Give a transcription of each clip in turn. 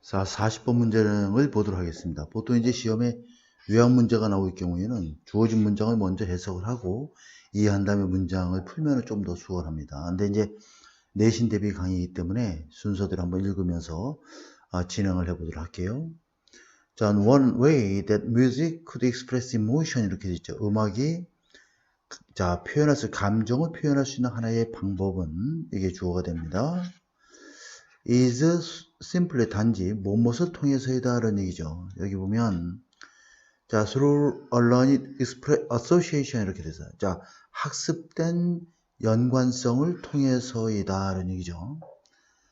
자, 40번 문제를 보도록 하겠습니다. 보통 이제 시험에 요약 문제가 나올 경우에는 주어진 문장을 먼저 해석을 하고 이해한 다음에 문장을 풀면 좀 더 수월합니다. 근데 이제 내신 대비 강의이기 때문에 순서대로 한번 읽으면서 진행을 해보도록 할게요. 자, one way that music could express emotion 이렇게 되어 있죠. 음악이 표현할 수, 감정을 표현할 수 있는 하나의 방법은 이게 주어가 됩니다. is simply 단지 무엇을 통해서이다 라는 얘기죠. 여기 보면 자, through a learned association 이렇게 돼서 자, 학습된 연관성을 통해서이다 라는 얘기죠.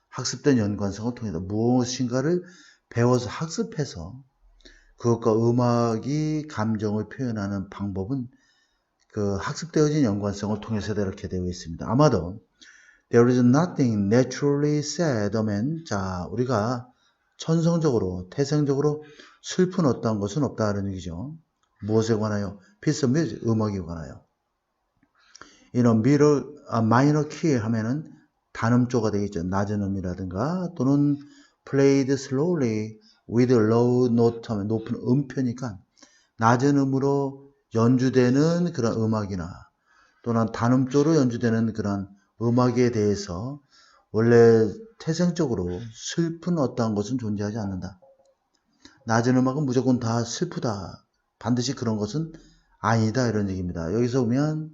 학습된 연관성을 통해서 무엇인가를 배워서 학습해서 그것과 음악이 감정을 표현하는 방법은 그 학습되어진 연관성을 통해서다 이렇게 되어 있습니다. 아마도 There is nothing naturally sad about. 자, 우리가 천성적으로, 태생적으로 슬픈 어떠한 것은 없다는 얘기죠. 무엇에 관하여? Piece of music, 음악에 관하여. In a minor key 하면은 단음조가 되겠죠. 낮은 음이라든가 또는 played slowly with low note 하면 높은 음표니까 낮은 음으로 연주되는 그런 음악이나 또는 단음조로 연주되는 그런 음악에 대해서 원래 태생적으로 슬픈 어떠한 것은 존재하지 않는다. 낮은 음악은 무조건 다 슬프다. 반드시 그런 것은 아니다. 이런 얘기입니다. 여기서 보면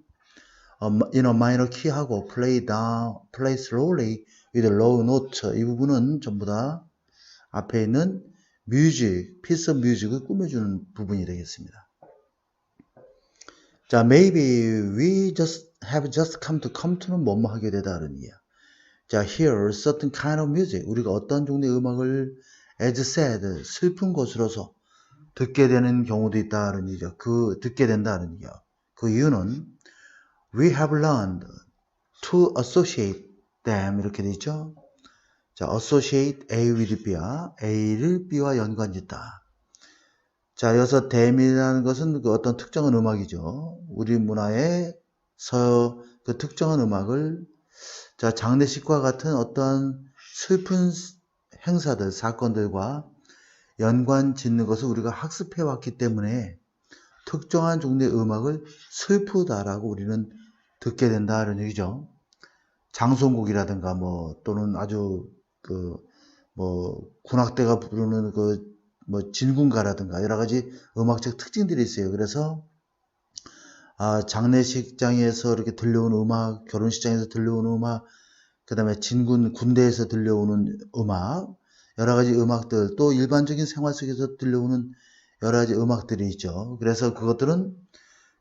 in a minor key 하고 play slowly with low note 이 부분은 전부 다 앞에 있는 music, piece of music을 꾸며주는 부분이 되겠습니다. 자, maybe we have just come to는 뭐뭐 하게 되다는 얘기야. 자, hear certain kind of music. 우리가 어떤 종류의 음악을 as sad, 슬픈 것으로서 듣게 되는 경우도 있다는 얘기죠. 듣게 된다는 얘기야. 그 이유는 we have learned to associate them 이렇게 돼 있죠. 자, associate A with B야. A를 B와 연관짓다. 자, 여기서 them이라는 것은 그 어떤 특정한 음악이죠. 우리 문화에서 그 특정한 음악을 자, 장례식과 같은 어떤 슬픈 행사들, 사건들과 연관 짓는 것을 우리가 학습해 왔기 때문에 특정한 종류의 음악을 슬프다라고 우리는 듣게 된다는 얘기죠. 장송곡이라든가 또는 아주 군악대가 부르는 진군가라든가 여러 가지 음악적 특징들이 있어요. 그래서 장례식장에서 이렇게 들려오는 음악, 결혼식장에서 들려오는 음악, 그 다음에 군대에서 들려오는 음악, 여러 가지 음악들, 또 일반적인 생활 속에서 들려오는 여러 가지 음악들이 있죠. 그래서 그것들은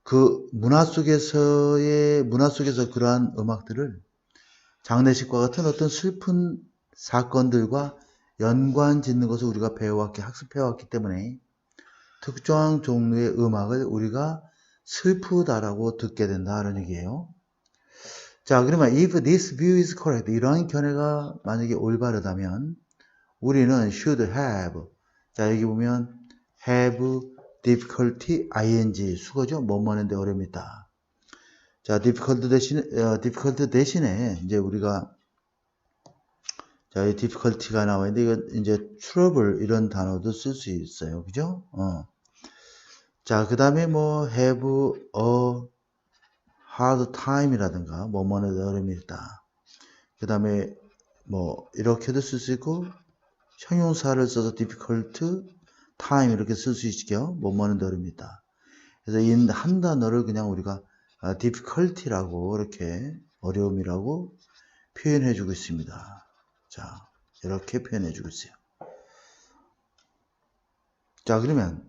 그 문화 속에서 그러한 음악들을 장례식과 같은 어떤 슬픈 사건들과 연관 짓는 것을 우리가 배워왔기, 학습해왔기 때문에 특정한 종류의 음악을 우리가 슬프다라고 듣게 된다는 얘기예요. 자, 그러면 if this view is correct, 이러한 견해가 만약에 올바르다면 우리는 should have, 자, 여기 보면 have difficulty ing 수거죠. 뭐뭐 하는데 어려움이 있다. 자, difficult 대신에 이제 우리가 자, 이 difficulty가 나와 있는데 이건 이제 trouble 이런 단어도 쓸 수 있어요. 그죠? 자, 그 다음에 have a hard time이라든가 뭐뭐는 어려움이 있다. 그 다음에 이렇게도 쓸 수 있고 형용사를 써서 difficult time 이렇게 쓸 수 있죠. 뭐뭐는 어려움이 있다. 그래서 이 한 단어를 그냥 우리가 difficulty라고 이렇게 어려움이라고 표현해 주고 있습니다. 자, 이렇게 표현해 주고 있어요. 자, 그러면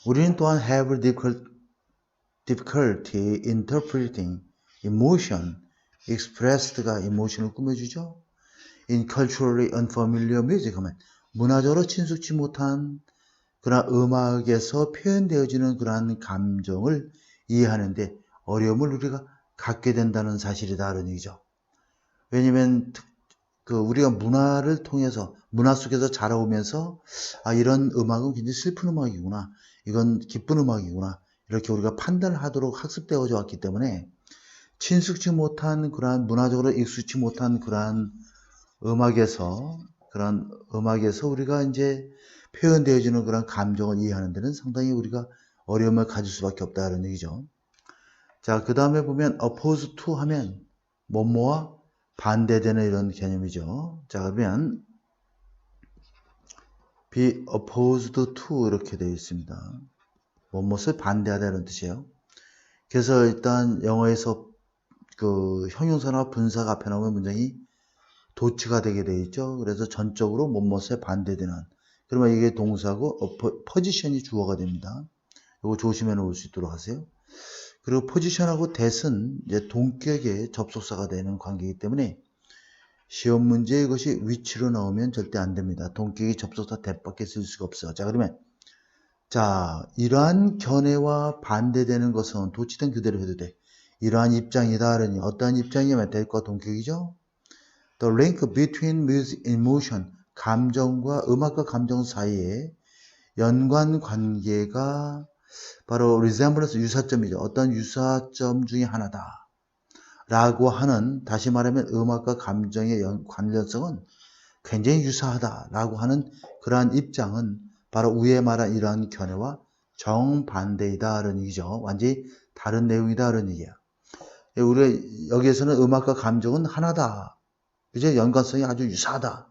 우리는 또한 have difficulty interpreting emotion expressed가 emotion을 꾸며주죠. in culturally unfamiliar music 하면 문화적으로 친숙지 못한 그런 음악에서 표현되어지는 그러한 감정을 이해하는데 어려움을 우리가 갖게 된다는 사실이다라는 얘기죠. 왜냐면 우리가 문화를 통해서 문화 속에서 자라오면서 이런 음악은 굉장히 슬픈 음악이구나, 이건 기쁜 음악이구나 이렇게 우리가 판단을 하도록 학습되어져 왔기 때문에 친숙지 못한 그러한 문화적으로 익숙지 못한 그러한 음악에서 그런 음악에서 우리가 이제 표현되어지는 그런 감정을 이해하는 데는 상당히 우리가 어려움을 가질 수밖에 없다는 얘기죠. 자, 그 다음에 보면 oppose to 하면 뭐뭐와 반대되는 이런 개념이죠. 자, 그러면 be opposed to 이렇게 되어 있습니다. 뭐뭇을 반대하다 이런 뜻이에요. 그래서 일단 영어에서 그 형용사나 분사가 앞에 나오면 문장이 도치가 되게 되어 있죠. 그래서 전적으로 뭐뭇에 반대되는. 그러면 이게 동사고 포지션이 주어가 됩니다. 이거 조심해 놓을 수 있도록 하세요. 그리고 포지션하고 that은 이제 동격의 접속사가 되는 관계이기 때문에 시험 문제에 이것이 위치로 나오면 절대 안 됩니다. 동격의 접속사 that밖에 쓸 수가 없어요. 자, 그러면 자, 이러한 견해와 반대되는 것은 도치된 그대로 해도 돼. 이러한 입장이다. 그러니 어떠한 입장이냐면 that과 동격이죠. The link between music and emotion, 감정과 음악과 감정 사이에 연관 관계가 바로 resemblance, 유사점이죠. 어떤 유사점 중에 하나다. 라고 하는, 다시 말하면 음악과 감정의 관련성은 굉장히 유사하다. 라고 하는 그러한 입장은 바로 위에 말한 이러한 견해와 정반대이다. 라는 얘기죠. 완전히 다른 내용이다. 라는 얘기야. 우리가 여기에서는 음악과 감정은 하나다. 그죠? 연관성이 아주 유사하다.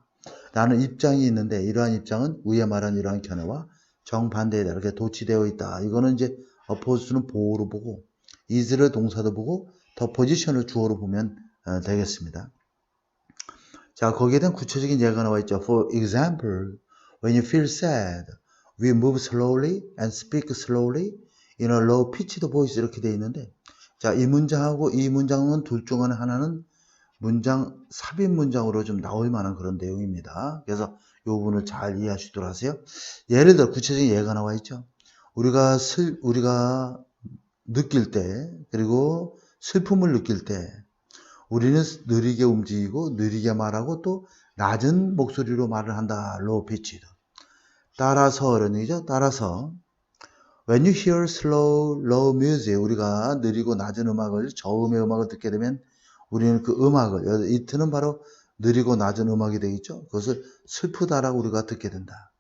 라는 입장이 있는데 이러한 입장은 위에 말한 이러한 견해와 정반대이다. 이렇게 도치되어 있다. 이거는 이제 oppose는 보호로 보고 is를 동사도 보고 더 포지션을 주어로 보면 되겠습니다. 자, 거기에 대한 구체적인 예가 나와 있죠. For example, when you feel sad, we move slowly and speak slowly in a low pitched voice 이렇게 되어 있는데 자, 이 문장하고 이 문장은 둘 중 하나는 문장, 삽입 문장으로 좀 나올 만한 그런 내용입니다. 그래서 이 부분을 잘 이해하시도록 하세요. 예를 들어 구체적인 예가 나와 있죠. 우리가 느낄 때 그리고 슬픔을 느낄 때 우리는 느리게 움직이고 느리게 말하고 또 낮은 목소리로 말을 한다. low pitched. 따라서 이런 얘기죠. 따라서 when you hear slow, low music 우리가 느리고 낮은 음악을 저음의 음악을 듣게 되면 우리는 그 음악을 이트는 바로 느리고 낮은 음악이 되겠죠. 그것을 슬프다라고 우리가 듣게 된다.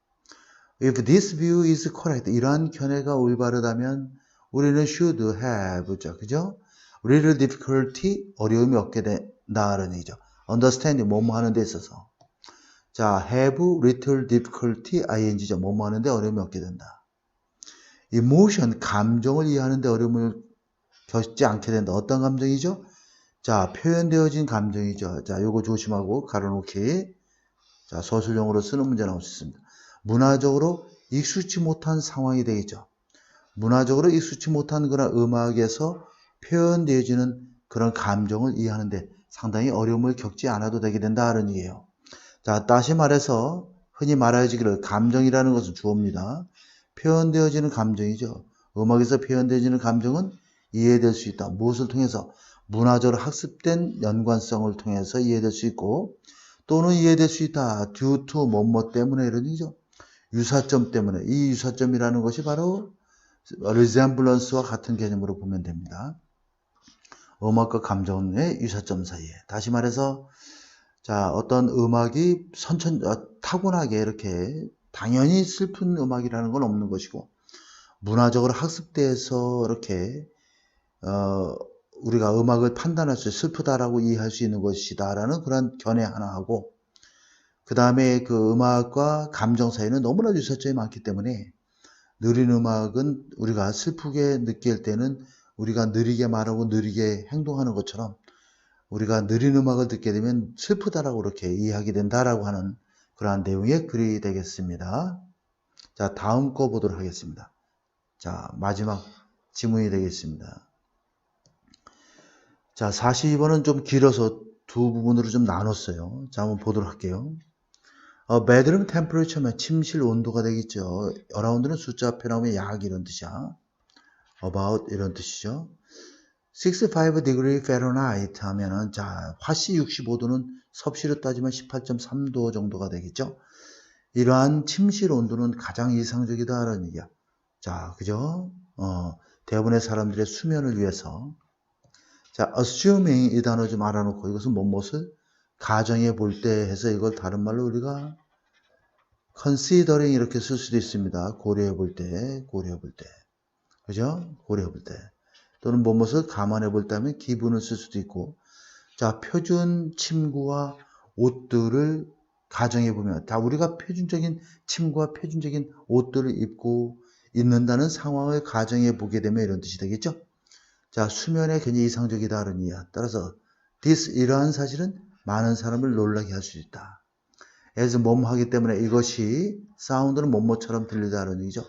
If this view is correct, 이러한 견해가 올바르다면 우리는 should have, 그죠? little difficulty, 어려움이 없게 된다는 얘기죠. understanding, 뭐뭐 하는 데 있어서. 자, have little difficulty, ing죠. 뭐뭐 하는 데 어려움이 없게 된다. emotion, 감정을 이해하는 데 어려움을 겪지 않게 된다. 어떤 감정이죠? 자, 표현되어진 감정이죠. 자, 요거 조심하고 가로놓기. 자, 서술용어로 쓰는 문제 나올 수 있습니다. 문화적으로 익숙치 못한 상황이 되겠죠. 문화적으로 익숙치 못한 그런 음악에서 표현되어지는 그런 감정을 이해하는데 상당히 어려움을 겪지 않아도 되게 된다는 얘기예요. 자, 다시 말해서 흔히 말하기를 감정이라는 것은 주어입니다. 표현되어지는 감정이죠. 음악에서 표현되어지는 감정은 이해될 수 있다. 무엇을 통해서? 문화적으로 학습된 연관성을 통해서 이해될 수 있고 또는 이해될 수 있다. due to 뭐뭐 때문에 이런 얘기죠. 유사점 때문에. 이 유사점이라는 것이 바로 resemblance와 같은 개념으로 보면 됩니다. 음악과 감정의 유사점 사이에. 다시 말해서 자, 어떤 음악이 타고나게 이렇게 당연히 슬픈 음악이라는 건 없는 것이고 문화적으로 학습돼서 이렇게 우리가 음악을 판단할 수 슬프다라고 이해할 수 있는 것이다 라는 그런 견해 하나 하고 그 다음에 그 음악과 감정 사이는 너무나 유사점이 많기 때문에 느린 음악은 우리가 슬프게 느낄 때는 우리가 느리게 말하고 느리게 행동하는 것처럼 우리가 느린 음악을 듣게 되면 슬프다라고 그렇게 이해하게 된다라고 하는 그러한 내용의 글이 되겠습니다. 자, 다음 거 보도록 하겠습니다. 자, 마지막 지문이 되겠습니다. 자, 42번은 좀 길어서 두 부분으로 좀 나눴어요. 자, 한번 보도록 할게요. bedroom temperature면 침실 온도가 되겠죠. around는 숫자 앞에 나오면 약 이런 뜻이야. about 이런 뜻이죠. 65 degree Fahrenheit 하면은 자, 화씨 65도는 섭씨로 따지면 18.3도 정도가 되겠죠. 이러한 침실 온도는 가장 이상적이다라는 얘기야. 자, 그죠? 대부분의 사람들의 수면을 위해서 자, assuming 이 단어 좀 알아놓고 이것은 무엇을 가정해 볼 때 해서 이걸 다른 말로 우리가 considering 이렇게 쓸 수도 있습니다. 고려해 볼 때. 그죠? 고려해 볼 때. 또는 무엇을 감안해 볼 때 하면 기분을 쓸 수도 있고. 자, 표준 침구와 옷들을 가정해 보면 다 우리가 표준적인 침구와 표준적인 옷들을 입고 있는다는 상황을 가정해 보게 되면 이런 뜻이 되겠죠? 자, 수면에 굉장히 이상적이다는 이야. 따라서 this 이러한 사실은 많은 사람을 놀라게 할 수 있다. as 뭐뭐하기 때문에 이것이 사운드는 뭐뭐처럼 들리다는 얘기죠.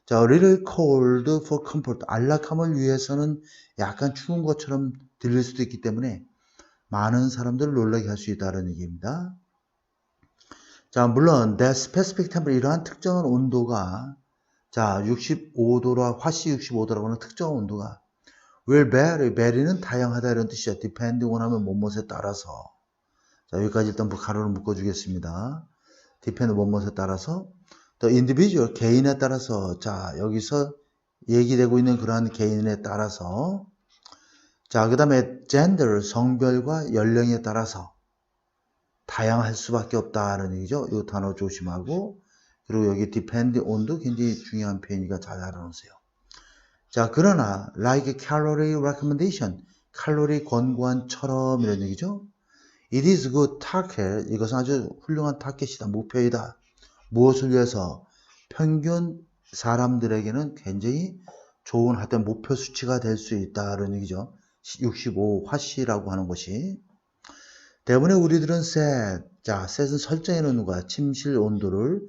자, a little cold for comfort. 안락함을 위해서는 약간 추운 것처럼 들릴 수도 있기 때문에 많은 사람들을 놀라게 할 수 있다는 얘기입니다. 자, 물론 that specific temperature 이러한 특정한 온도가 자, 65도라 화씨 65도라고 하는 특정한 온도가 will vary는 다양하다 이런 뜻이죠. depending on 하면 뭐뭐에 따라서. 자, 여기까지 일단 가로를 묶어 주겠습니다. depend 뭐뭐에 따라서 the individual 개인에 따라서 자, 여기서 얘기되고 있는 그러한 개인에 따라서 자, 그 다음에 gender 성별과 연령에 따라서 다양할 수밖에 없다는 얘기죠. 이 단어 조심하고 그리고 여기 depend on도 굉장히 중요한 표현이니까 잘 알아놓으세요. 자, 그러나 like calorie recommendation 칼로리 권고안처럼 이런 얘기죠. It is good target 이것은 아주 훌륭한 타겟이다. 목표이다. 무엇을 위해서? 평균 사람들에게는 굉장히 좋은 하여튼 목표 수치가 될 수 있다는 얘기죠. 65 화씨라고 하는 것이 대부분의 우리들은 set 자, set은 설정해 놓는 거야. 침실 온도를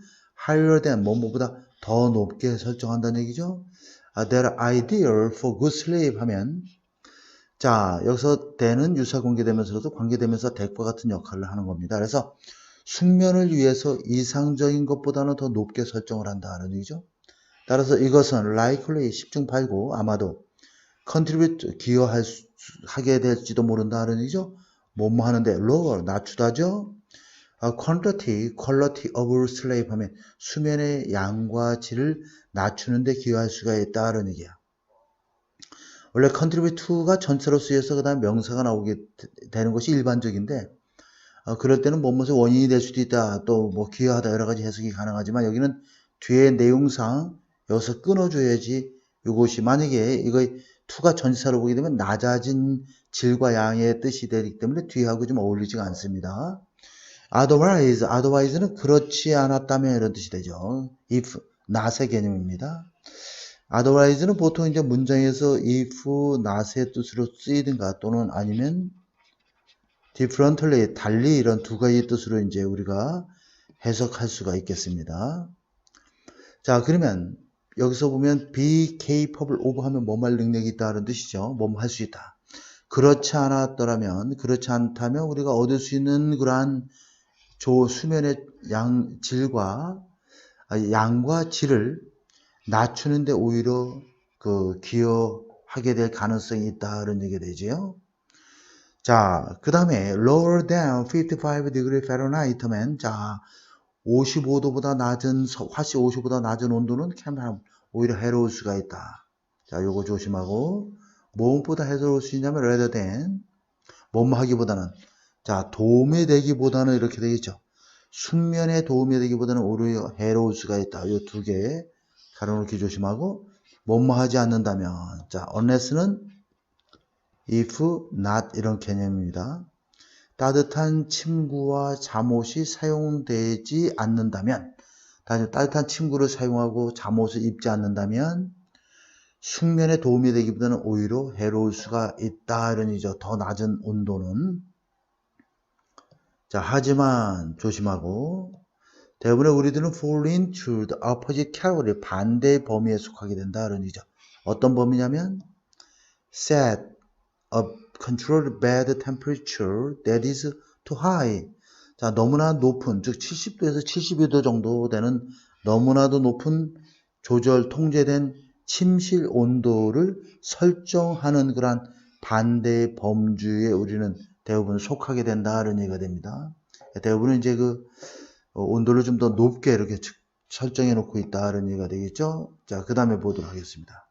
higher than 뭐뭐보다 더 높게 설정한다는 얘기죠. They're ideal for good sleep 하면 자, 여기서 대는 유사 관계되면서도 관계되면서 대과 같은 역할을 하는 겁니다. 그래서 숙면을 위해서 이상적인 것보다는 더 높게 설정을 한다는 얘기죠. 따라서 이것은 likely 10중 8구 아마도 contribute 기여하게 될지도 모른다는 얘기죠. 뭐뭐 하는데 lower 낮추다죠. quality of sleep 하면 수면의 양과 질을 낮추는데 기여할 수가 있다는 얘기야. 원래 contribute to가 전체로 쓰여서 그 다음 명사가 나오게 되는 것이 일반적인데 그럴 때는 뭐뭐의 원인이 될 수도 있다. 또 뭐 기여하다 여러 가지 해석이 가능하지만 여기는 뒤에 내용상 여기서 끊어줘야지 이것이 만약에 이거 to가 전치사로 보게 되면 낮아진 질과 양의 뜻이 되기 때문에 뒤하고 좀 어울리지가 않습니다. otherwise는 그렇지 않았다면 이런 뜻이 되죠. if, not의 개념입니다. otherwise는 보통 이제 문장에서 if, not의 뜻으로 쓰이든가 또는 아니면 differently, 달리 이런 두 가지 뜻으로 이제 우리가 해석할 수가 있겠습니다. 자, 그러면 여기서 보면 be capable of 하면 뭐할 능력이 있다는 뜻이죠. 뭐뭐 할 수 있다. 그렇지 않았더라면, 그렇지 않다면 우리가 얻을 수 있는 그러한 수면의 양과 질을 낮추는데 오히려 기여하게 될 가능성이 있다는 얘기가 되죠. 자, 그 다음에 lower than 55 degree Fahrenheit면 자 55도보다 낮은 화씨 55보다 낮은 온도는 오히려 해로울 수가 있다. 자, 요거 조심하고 무엇보다 해로울 수 있냐면 rather than 뭐뭐 하기보다는 자 도움이 되기보다는 이렇게 되겠죠. 숙면에 도움이 되기보다는 오히려 해로울 수가 있다. 요 두 개 가려놓기 조심하고 뭐뭐 하지 않는다면 자 unless는 if not 이런 개념입니다. 따뜻한 침구와 잠옷이 사용되지 않는다면 따뜻한 침구를 사용하고 잠옷을 입지 않는다면 숙면에 도움이 되기보다는 오히려 해로울 수가 있다 이런 얘기죠. 더 낮은 온도는 자 하지만 조심하고 대부분의 우리들은 fall into the opposite category 반대의 범위에 속하게 된다 이런 얘기죠. 어떤 범위냐면 set a controlled bed temperature that is too high. 자, 너무나 높은, 즉 70도에서 72도 정도 되는 너무나도 높은 통제된 침실 온도를 설정하는 그런 반대의 범주에 우리는 대부분 속하게 된다는 얘기가 됩니다. 대부분은 이제 온도를 좀 더 높게 이렇게 설정해 놓고 있다는 얘기가 되겠죠. 자, 그 다음에 보도록 하겠습니다.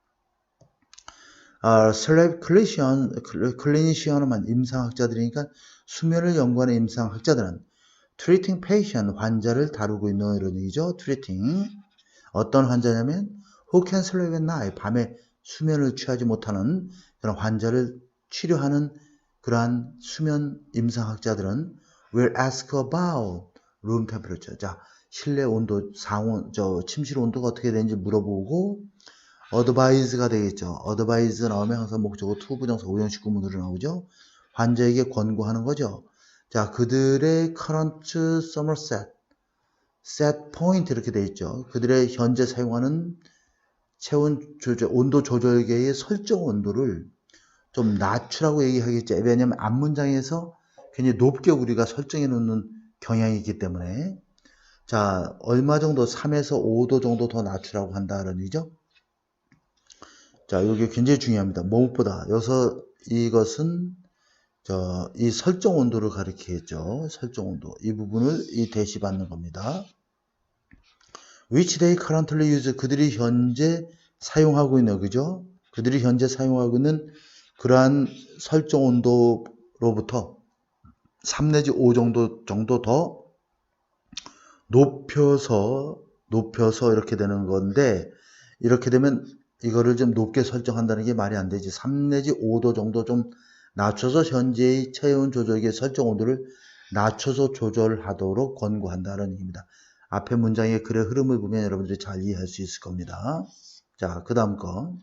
슬랩 클리니시언만 임상학자들이니까 수면을 연구하는 임상학자들은 treating patient 환자를 다루고 있는 이런 얘기죠. treating 어떤 환자냐면 who can sleep at night 밤에 수면을 취하지 못하는 그런 환자를 치료하는 그러한 수면 임상학자들은 will ask about room temperature. 자, 실내 온도, 상온, 침실 온도가 어떻게 되는지 물어보고 advise가 되겠죠. advise 나오면 항상 목적어 to 부정사 오형식 구문으로 나오죠. 환자에게 권고하는 거죠. 자, 그들의 current Somerset set point 이렇게 돼 있죠. 그들의 현재 사용하는 체온 조절, 온도 조절계의 설정 온도를 좀 낮추라고 얘기하겠죠. 왜냐하면 앞문장에서 굉장히 높게 우리가 설정해 놓는 경향이 있기 때문에 자, 얼마 정도 3에서 5도 정도 더 낮추라고 한다는 얘기죠. 자, 이게 굉장히 중요합니다. 무엇보다 여기서 이것은 이 설정 온도를 가리키겠죠. 설정 온도. 이 부분을 이 대시받는 겁니다. Which they currently use. 그들이 현재 사용하고 있는, 그죠? 그들이 현재 사용하고 있는 그러한 설정 온도로부터 3 내지 5 정도 더 높여서 이렇게 되는 건데, 이렇게 되면 이거를 좀 높게 설정한다는 게 말이 안 되지. 3 내지 5도 정도 좀 낮춰서 현재의 체온 조절기의 설정 온도를 낮춰서 조절하도록 권고한다는 얘기입니다. 앞에 문장의 글의 흐름을 보면 여러분들이 잘 이해할 수 있을 겁니다. 자, 그 다음 거.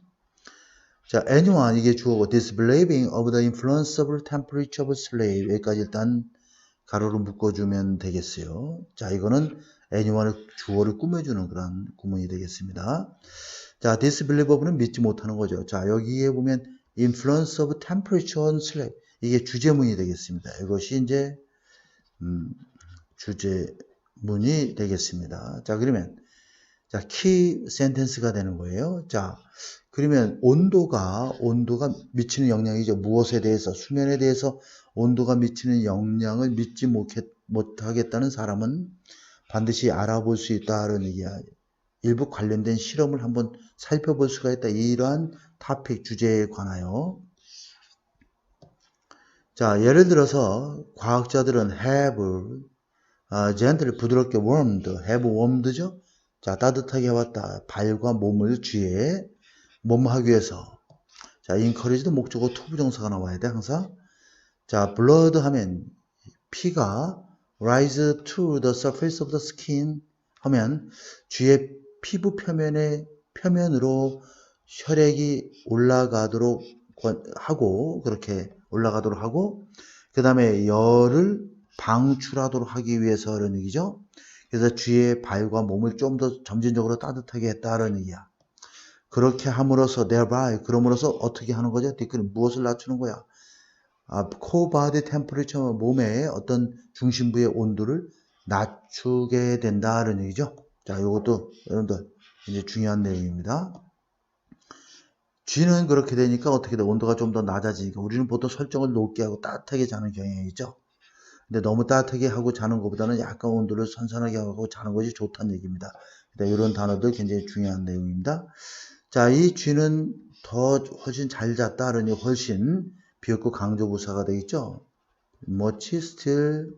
자, anyone, 이게 주어고, disbelieving of the influence of temperature of sleep. 여기까지 일단 가로로 묶어주면 되겠어요. 자, 이거는 anyone의 주어를 꾸며주는 그런 구문이 되겠습니다. 자, disbelieve of는 믿지 못하는 거죠. 자, 여기에 보면 influence of temperature on sleep. 이게 주제문이 되겠습니다. 이것이 이제, 주제문이 되겠습니다. 자, 그러면, 자, 키 센텐스가 되는 거예요. 자, 그러면 온도가 미치는 영향이죠. 무엇에 대해서, 수면에 대해서 온도가 미치는 영향을 믿지 못하겠다는 사람은 반드시 알아볼 수 있다는 얘기야. 일부 관련된 실험을 한번 살펴볼 수가 있다. 이러한 토픽 주제에 관하여. 자, 예를 들어서 과학자들은 have gently 부드럽게 warmed, have warmed죠. 자, 따뜻하게 해왔다. 발과 몸을 쥐에 몸 하기 위해서. 자, encourage도 목적어 to 부정사가 나와야 돼, 항상. 자, blood 하면 피가 rise to the surface of the skin 하면 쥐의 피부 표면으로 혈액이 올라가도록 하고, 그렇게 올라가도록 하고, 그 다음에 열을 방출하도록 하기 위해서라는 얘기죠. 그래서 쥐의 발과 몸을 좀 더 점진적으로 따뜻하게 했다는 얘기야. 그렇게 함으로써 thereby 그럼으로써 어떻게 하는 거죠? 무엇을 낮추는 거야? core body temperature 몸의 어떤 중심부의 온도를 낮추게 된다는 얘기죠. 자, 이것도 여러분들 이제 중요한 내용입니다. 쥐는 그렇게 되니까 어떻게 돼? 온도가 좀 더 낮아지니까 우리는 보통 설정을 높게 하고 따뜻하게 자는 경향이 있죠. 근데 너무 따뜻하게 하고 자는 것보다는 약간 온도를 선선하게 하고 자는 것이 좋다는 얘기입니다. 이런 단어들 굉장히 중요한 내용입니다. 자, 이 쥐는 훨씬 잘 잤다는 훨씬 비었고 강조부사가 되겠죠. much, still,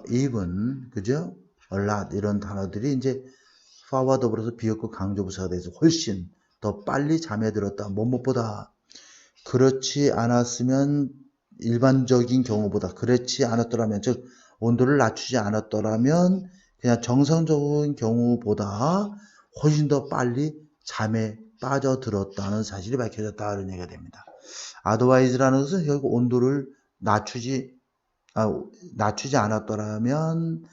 even, 그죠? a lot 이런 단어들이 이제 far와 더불어서 비었고 강조부사가 돼서 훨씬 더 빨리 잠에 들었다. 무엇보다 그렇지 않았으면 일반적인 경우보다 그렇지 않았더라면 즉 온도를 낮추지 않았더라면 그냥 정상적인 경우보다 훨씬 더 빨리 잠에 빠져들었다는 사실이 밝혀졌다는 얘기가 됩니다. otherwise라는 것은 결국 온도를 낮추지 않았더라면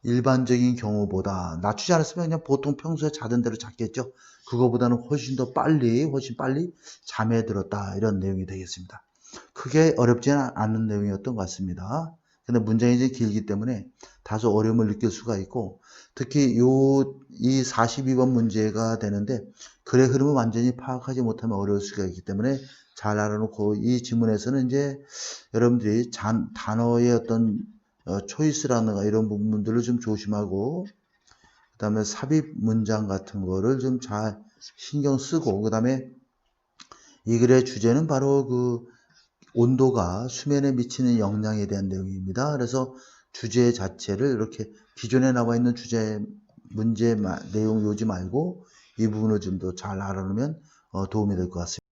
일반적인 경우보다 낮추지 않았으면 그냥 보통 평소에 자던 대로 잤겠죠. 그거보다는 훨씬 빨리 잠에 들었다. 이런 내용이 되겠습니다. 크게 어렵지는 않은 내용이었던 것 같습니다. 근데 문장이 이제 길기 때문에 다소 어려움을 느낄 수가 있고 특히 이 42번 문제가 되는데 글의 흐름을 완전히 파악하지 못하면 어려울 수가 있기 때문에 잘 알아놓고 이 지문에서는 이제 여러분들이 단어의 어떤 초이스라든가 이런 부분들을 좀 조심하고 그 다음에 삽입 문장 같은 거를 좀 잘 신경 쓰고 그 다음에 이 글의 주제는 바로 그 온도가 수면에 미치는 영향에 대한 내용입니다. 그래서 주제 자체를 이렇게 기존에 나와 있는 주제 문제 내용 요지 말고 이 부분을 좀 더 잘 알아놓으면 도움이 될 것 같습니다.